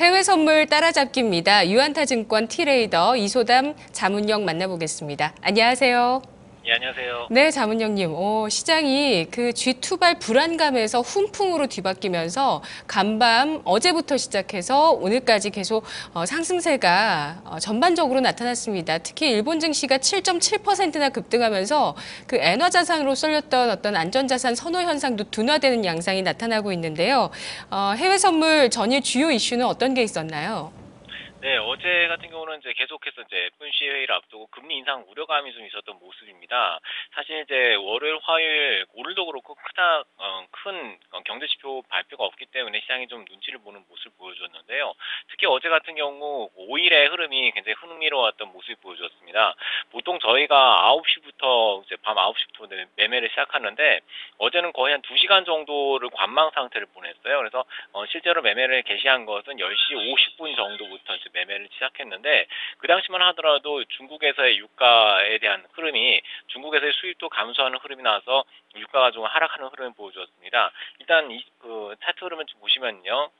해외 선물 따라잡기입니다. 유안타증권 T레이더 이소담 자문역 만나보겠습니다. 안녕하세요. 예, 안녕하세요. 네, 자문역님. 시장이 그 G2발 불안감에서 훈풍으로 뒤바뀌면서 간밤 어제부터 시작해서 오늘까지 계속 상승세가 전반적으로 나타났습니다. 특히 일본 증시가 7.7%나 급등하면서 그 엔화 자산으로 쏠렸던 어떤 안전자산 선호 현상도 둔화되는 양상이 나타나고 있는데요. 해외 선물 전일 주요 이슈는 어떤 게 있었나요? 네, 어제 같은 경우는 이제 계속해서 이제 FOMC 회의를 앞두고 금리 인상 우려감이 좀 있었던 모습입니다. 사실 이제 월요일, 화요일, 오늘도 그렇고 큰 경제 지표 발표가 없기 때문에 시장이 좀 눈치를 보는 모습을 보여줬는데요. 특히 어제 같은 경우 5일의 흐름이 굉장히 흥미로웠던 모습을 보여줬습니다. 보통 저희가 9시부터 이제 밤 9시부터 매매를 시작하는데 어제는 거의 한 2시간 정도를 관망 상태를 보냈어요. 그래서 실제로 매매를 개시한 것은 10시 50분 정도부터 이제 매매를 시작했는데 그 당시만 하더라도 중국에서의 유가에 대한 흐름이 중국에서의 수입도 감소하는 흐름이 나와서 유가가 좀 하락하는 흐름을 보여주었습니다. 일단 그 차트 흐름을 좀 보시면요.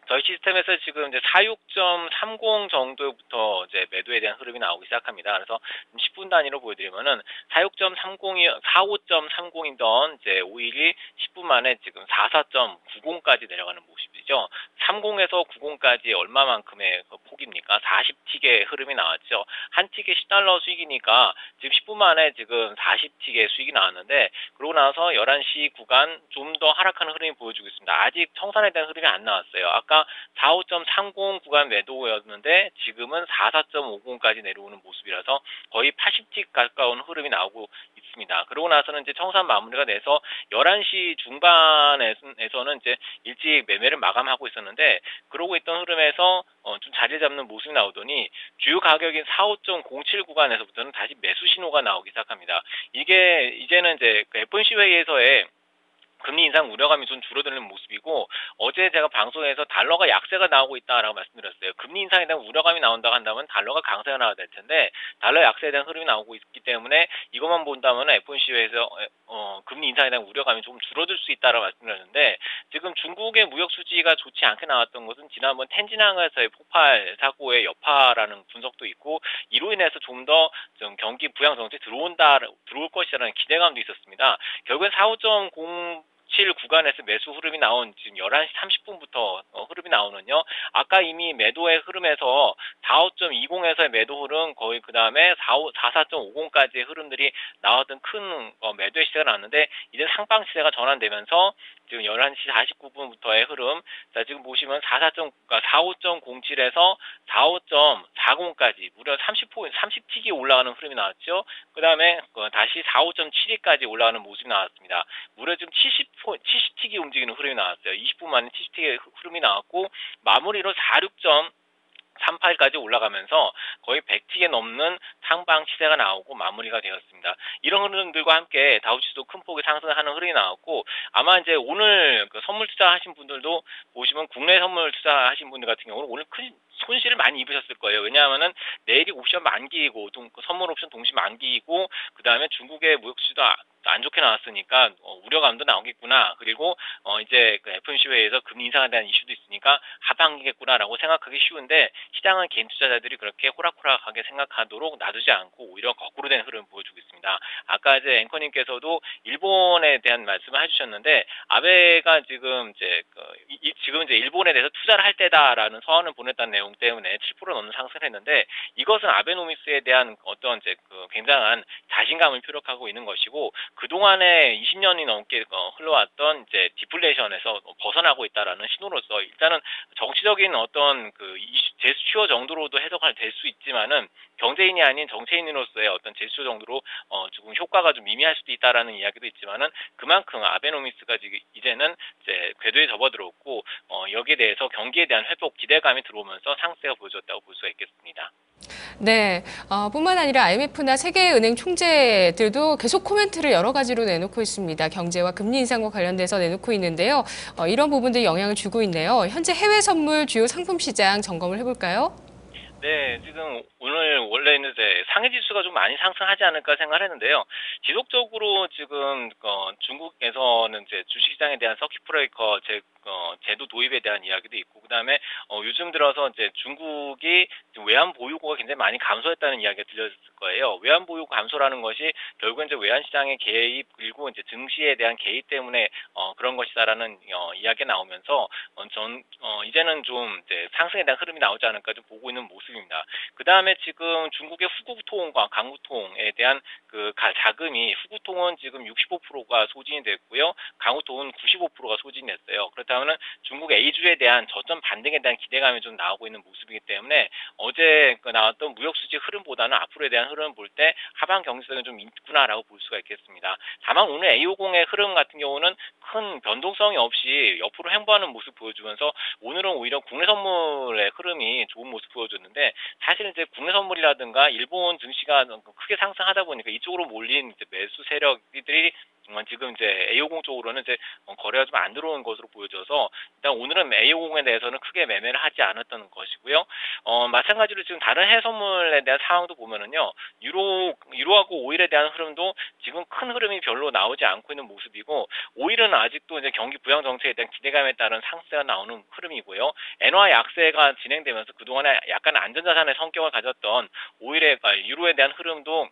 저희 시스템에서 지금 이제 46.30 정도부터 이제 매도에 대한 흐름이 나오기 시작합니다. 그래서 10분 단위로 보여드리면은 45.30이던 이제 5일이 10분 만에 지금 44.90까지 내려가는 모습이죠. 30에서 90까지 얼마만큼의 그 폭입니까? 40틱의 흐름이 나왔죠. 한 틱에 10달러 수익이니까 지금 10분 만에 지금 40틱의 수익이 나왔는데 그러고 나서 11시 구간 좀 더 하락하는 흐름이 보여주고 있습니다. 아직 청산에 대한 흐름이 안 나왔어요. 아까 45.30 구간 매도였는데 지금은 44.50까지 내려오는 모습이라서 거의 80틱 가까운 흐름이 나오고 있습니다. 그러고 나서는 이제 청산 마무리가 돼서 11시 중반에서는 이제 일찍 매매를 마감하고 있었는데 그러고 있던 흐름에서 좀 자리 잡는 모습이 나오더니 주요 가격인 45.07 구간에서부터는 다시 매수 신호가 나오기 시작합니다. 이게 이제는 이제 그 FOMC 회의에서의 금리 인상 우려감이 좀 줄어드는 모습이고 어제 제가 방송에서 달러가 약세가 나오고 있다라고 말씀드렸어요. 금리 인상에 대한 우려감이 나온다고 한다면 달러가 강세가 나와야 될 텐데 달러 약세에 대한 흐름이 나오고 있기 때문에 이것만 본다면 FOMC에서 금리 인상에 대한 우려감이 조금 줄어들 수 있다라고 말씀드렸는데 지금 중국의 무역 수지가 좋지 않게 나왔던 것은 지난번 텐진항에서의 폭발 사고의 여파라는 분석도 있고 이로 인해서 좀 더 좀 경기 부양 정책이 들어올 것이라는 기대감도 있었습니다. 결국엔 45.0 7 구간에서 매수 흐름이 나온 지금 11시 30분부터 흐름이 나오는요. 아까 이미 매도의 흐름에서 45.20에서의 매도 흐름 거의 그 다음에 44.50까지의 흐름들이 나왔던 큰 매도의 시세가 나왔는데 이제 상방 시세가 전환되면서 지금 11시 49분부터의 흐름 자 지금 보시면 45.07에서 45.40까지 무려 30틱이 올라가는 흐름이 나왔죠. 그 다음에 다시 45.72까지 올라가는 모습이 나왔습니다. 무려 지금 70틱이 움직이는 흐름이 나왔어요. 20분 만에 70틱의 흐름이 나왔고 마무리로 46.38까지 올라가면서 거의 100틱에 넘는 상방 시세가 나오고 마무리가 되었습니다. 이런 흐름들과 함께 다우지수도 큰 폭의 상승하는 흐름이 나왔고 아마 이제 오늘 그 선물 투자하신 분들도 보시면 국내 선물 투자하신 분들 같은 경우는 오늘 큰 손실을 많이 입으셨을 거예요. 왜냐하면은 내일이 옵션 만기이고 선물 옵션 동시 만기이고 그 다음에 중국의 무역 수지도 안 좋게 나왔으니까 우려감도 나오겠구나. 그리고 이제 그 FOMC 회의에서 금리 인상에 대한 이슈도 있으니까 하반기겠구나라고 생각하기 쉬운데 시장은 개인 투자자들이 그렇게 호락호락하게 생각하도록 놔두지 않고 오히려 거꾸로 된 흐름을 보여주고 있습니다. 아까 이제 앵커님께서도 일본에 대한 말씀을 해주셨는데 아베가 지금 이제 일본에 대해서 투자를 할 때다라는 서한을 보냈다는 내용 때문에 7% 넘는 상승을 했는데 이것은 아베노믹스에 대한 어떤 이제 그 굉장한 자신감을 표력하고 있는 것이고 그동안에 20년이 넘게 흘러왔던 이제 디플레이션에서 벗어나고 있다라는 신호로서 일단은 정치적인 어떤 그 제스처 정도로도 해석할 될 수 있지만은 경제인이 아닌 정치인으로서의 어떤 제스처 정도로 조금 효과가 좀 미미할 수도 있다라는 이야기도 있지만은 그만큼 아베노믹스가 지금 이제는 이제 궤도에 접어들었고 여기에 대해서 경기에 대한 회복 기대감이 들어오면서 상승세가 보여줬다고 볼 수가 있겠습니다. 네, 뿐만 아니라 IMF나 세계은행 총재들도 계속 코멘트를 여러 가지로 내놓고 있습니다. 경제와 금리 인상과 관련돼서 내놓고 있는데요. 이런 부분들이 영향을 주고 있네요. 현재 해외 선물 주요 상품 시장 점검을 해볼까요? 네, 지금 오늘 원래는 이제 상해 지수가 좀 많이 상승하지 않을까 생각을 했는데요. 지속적으로 지금 중국에서는 이제 주식시장에 대한 서킷 브레이커 제도 도입에 대한 이야기도 있고, 그다음에 요즘 들어서 이제 중국이 외환 보유고가 굉장히 많이 감소했다는 이야기가 들렸을 거예요. 외환 보유고 감소라는 것이 결국은 이제 외환 시장의 개입 그리고 이제 증시에 대한 개입 때문에 그런 것이다라는 이야기가 나오면서 이제는 좀 이제 상승에 대한 흐름이 나오지 않을까 좀 보고 있는 모습입니다. 그다음에 지금 중국의 후구통과 강구통에 대한 그 자금이 후구통은 지금 65%가 소진이 됐고요. 강구통은 95%가 소진이 됐어요. 그렇다면 중국 A주에 대한 저점 반등에 대한 기대감이 좀 나오고 있는 모습이기 때문에 어제 나왔던 무역 수지 흐름보다는 앞으로에 대한 흐름을 볼 때 하방 경직성이 좀 있구나라고 볼 수가 있겠습니다. 다만 오늘 A50의 흐름 같은 경우는 큰 변동성이 없이 옆으로 횡보하는 모습 보여주면서 오늘은 오히려 국내 선물의 흐름이 좋은 모습 보여줬는데, 사실 이제 국내 선물이라든가 일본 증시가 크게 상승하다 보니까 이쪽으로 몰린 이제 매수 세력들이 지금 이제 A50 쪽으로는 이제 거래가 좀 안 들어오는 것으로 보여져서 일단 오늘은 A50에 대해서는 크게 매매를 하지 않았던 것이고요. 마찬가지로 지금 다른 해외 선물에 대한 상황도 보면은요, 유로하고 오일에 대한 흐름도 지금 큰 흐름이 별로 나오지 않고 있는 모습이고, 오일은 아직도 이제 경기 부양 정책에 대한 기대감에 따른 상승세가 나오는 흐름이고요. 엔화 약세가 진행되면서 그동안에 약간 안전자산의 성격을 가졌던 유로에 대한 흐름도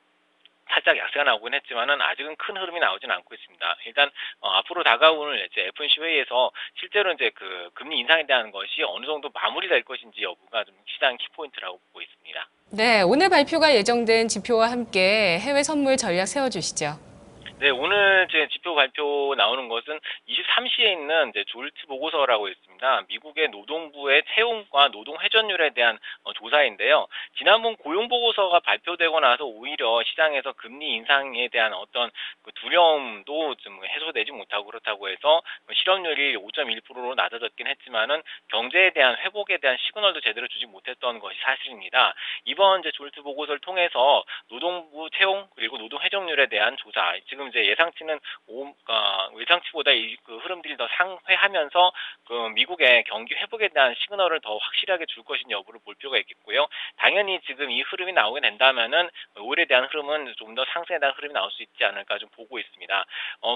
살짝 약세가 나오긴 했지만은 아직은 큰 흐름이 나오진 않고 있습니다. 일단 앞으로 다가오는 이제 FOMC 회의에서 실제로 이제 그 금리 인상에 대한 것이 어느 정도 마무리될 것인지 여부가 좀 시장 키포인트라고 보고 있습니다. 네, 오늘 발표가 예정된 지표와 함께 해외 선물 전략 세워주시죠. 네, 오늘 제 지표 발표 나오는 것은 23시에 있는 이제 졸트 보고서라고 있습니다. 미국의 노동부의 채용과 노동 회전율에 대한 조사인데요. 지난번 고용 보고서가 발표되고 나서 오히려 시장에서 금리 인상에 대한 어떤 그 두려움도 좀 해소되지 못하고, 그렇다고 해서 실업률이 5.1%로 낮아졌긴 했지만은 경제에 대한 회복에 대한 시그널도 제대로 주지 못했던 것이 사실입니다. 이번 이제 졸트 보고서를 통해서 노동부 채용 그리고 노동 회전율에 대한 조사, 지금 이제 예상치는 예상치보다 그 흐름들이 더 상회하면서 그 미국의 경기 회복에 대한 시그널을 더 확실하게 줄 것인 여부를 볼 필요가 있겠고요. 당연히 지금 이 흐름이 나오게 된다면은 오일에 대한 흐름은 좀 더 상승에 대한 흐름이 나올 수 있지 않을까 좀 보고 있습니다.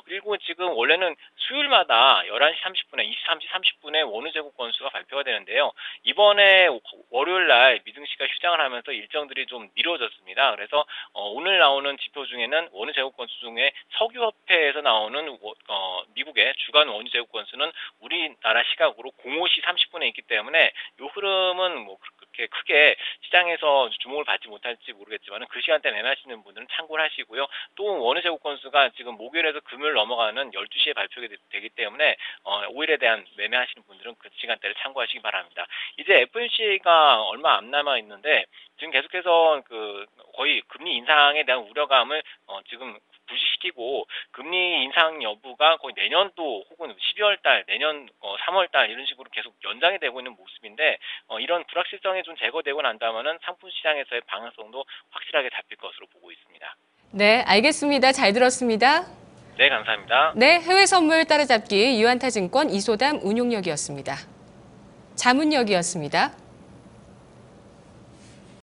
그리고 지금 원래는 수요일마다 11시 30분에 23시 30분에 원유 재고 건수가 발표가 되는데요. 이번에 월요일 날 미증시가 휴장을 하면서 일정들이 좀 미뤄졌습니다. 그래서 오늘 나오는 지표 중에는 원유 재고 건수 중에 석유협회에서 나오는 미국의 주간 원유 재고 건수는 우리나라 시각으로 05시 30분에 있기 때문에 이 흐름은 뭐 그렇게 크게 시장에서 주목을 받지 못할지 모르겠지만 그 시간대 매매하시는 분들은 참고를 하시고요. 또 원유 재고 건수가 지금 목요일에서 금요일 넘어가는 12시에 발표되기 때문에 오일에 대한 매매하시는 분들은 그 시간대를 참고하시기 바랍니다. 이제 FOMC가 얼마 안 남아 있는데 지금 계속해서 그 거의 금리 인상에 대한 우려감을 지금 부시시키고, 금리 인상 여부가 거의 내년도 혹은 12월 달, 내년 3월 달 이런 식으로 계속 연장이 되고 있는 모습인데, 이런 불확실성이 좀 제거되고 난다면은 상품 시장에서의 방향성도 확실하게 잡힐 것으로 보고 있습니다. 네, 알겠습니다. 잘 들었습니다. 네, 감사합니다. 네, 해외 선물 따라잡기 유한타증권 이소담 운용력이었습니다. 자문력이었습니다.